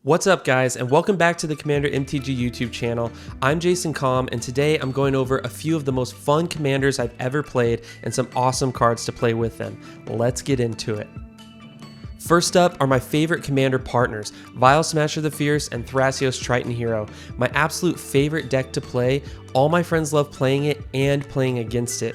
What's up guys, and welcome back to the Commander MTG YouTube channel. I'm Jason Calm, and today I'm going over a few of the most fun commanders I've ever played and some awesome cards to play with them. Let's get into it. First up are my favorite commander partners, Vial Smasher the Fierce and Thrasios Triton Hero. My absolute favorite deck to play, all my friends love playing it and playing against it.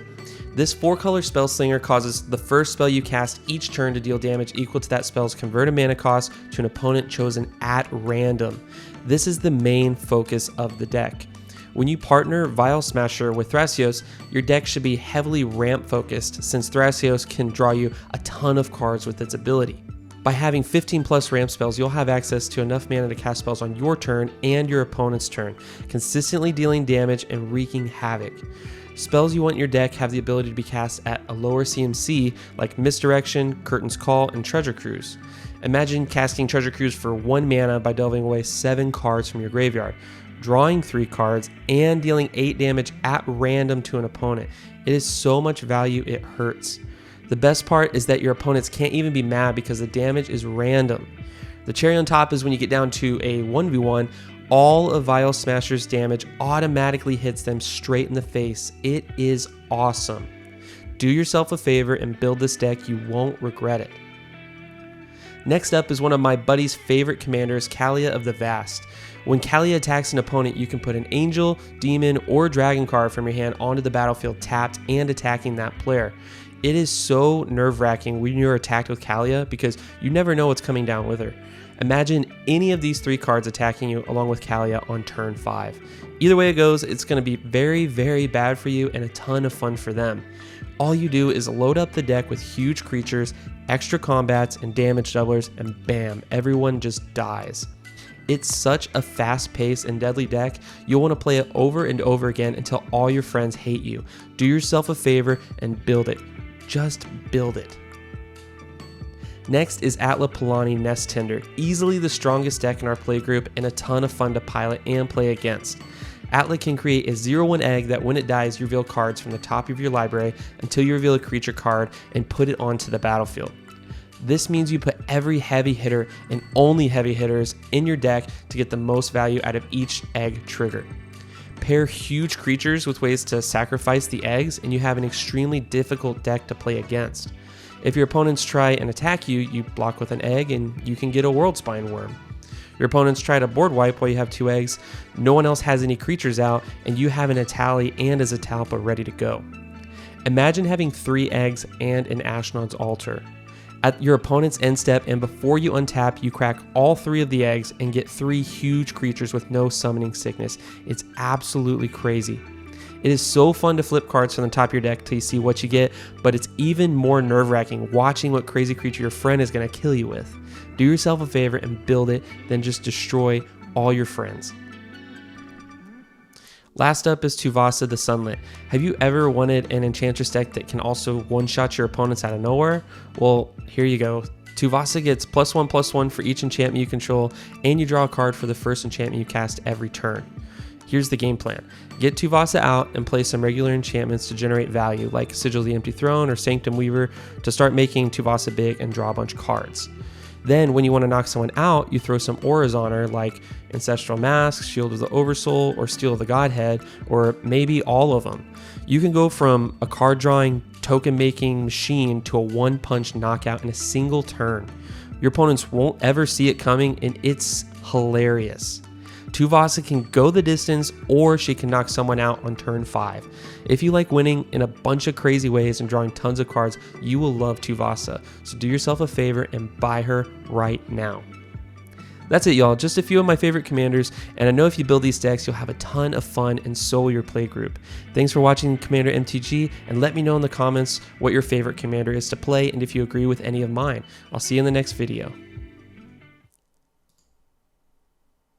This 4-color Spellslinger causes the first spell you cast each turn to deal damage equal to that spell's converted mana cost to an opponent chosen at random. This is the main focus of the deck. When you partner Vial Smasher with Thrasios, your deck should be heavily ramp focused since Thrasios can draw you a ton of cards with its ability. By having 15 plus ramp spells, you'll have access to enough mana to cast spells on your turn and your opponent's turn, consistently dealing damage and wreaking havoc. Spells you want in your deck have the ability to be cast at a lower CMC like Misdirection, Curtain's Call, and Treasure Cruise. Imagine casting Treasure Cruise for 1 mana by delving away 7 cards from your graveyard, drawing 3 cards, and dealing 8 damage at random to an opponent. It is so much value it hurts. The best part is that your opponents can't even be mad because the damage is random. The cherry on top is when you get down to a 1v1, all of Vial Smasher's damage automatically hits them straight in the face. It is awesome. Do yourself a favor and build this deck, you won't regret it. Next up is one of my buddy's favorite commanders, Cali of the Vast. When Cali attacks an opponent, you can put an angel, demon, or dragon card from your hand onto the battlefield tapped and attacking that player. It is so nerve-wracking when you're attacked with Cali because you never know what's coming down with her. Imagine any of these 3 cards attacking you along with Cali on turn 5. Either way it goes, it's going to be very, very bad for you and a ton of fun for them. All you do is load up the deck with huge creatures, extra combats, and damage doublers, and bam, everyone just dies. It's such a fast-paced and deadly deck, you'll want to play it over and over again until all your friends hate you. Do yourself a favor and build it. Just build it. Next is Atala Nest Tender, easily the strongest deck in our playgroup and a ton of fun to pilot and play against. Atala can create a 0/1 egg that when it dies you reveal cards from the top of your library until you reveal a creature card and put it onto the battlefield. This means you put every heavy hitter and only heavy hitters in your deck to get the most value out of each egg trigger. Pair huge creatures with ways to sacrifice the eggs and you have an extremely difficult deck to play against. If your opponents try and attack you, you block with an egg and you can get a Worldspine Worm. Your opponents try to board wipe while you have 2 eggs, no one else has any creatures out, and you have an Atala and a Zatalpa ready to go. Imagine having 3 eggs and an Ashnod's Altar. At your opponent's end step and before you untap, you crack all 3 of the eggs and get 3 huge creatures with no summoning sickness. It's absolutely crazy. It is so fun to flip cards from the top of your deck till you see what you get, but it's even more nerve-wracking watching what crazy creature your friend is going to kill you with. Do yourself a favor and build it, then just destroy all your friends. Last up is Vasa the Sunlit. Have you ever wanted an Enchantress deck that can also one-shot your opponents out of nowhere? Well, here you go. Vasa gets +1/+1 for each enchantment you control, and you draw a card for the first enchantment you cast every turn. Here's the game plan. Get Vasa out and play some regular enchantments to generate value, like Sigil of the Empty Throne or Sanctum Weaver, to start making Vasa big and draw a bunch of cards. Then, when you want to knock someone out, you throw some auras on her, like Ancestral Mask, Shield of the Oversoul, or Steel of the Godhead, or maybe all of them. You can go from a card-drawing, token-making machine to a one-punch knockout in a single turn. Your opponents won't ever see it coming, and it's hilarious. Vasa can go the distance, or she can knock someone out on turn 5. If you like winning in a bunch of crazy ways and drawing tons of cards, you will love Vasa. So do yourself a favor and buy her right now. That's it, y'all. Just a few of my favorite commanders, and I know if you build these decks, you'll have a ton of fun, and so will your playgroup. Thanks for watching Commander MTG, and let me know in the comments what your favorite commander is to play and if you agree with any of mine. I'll see you in the next video.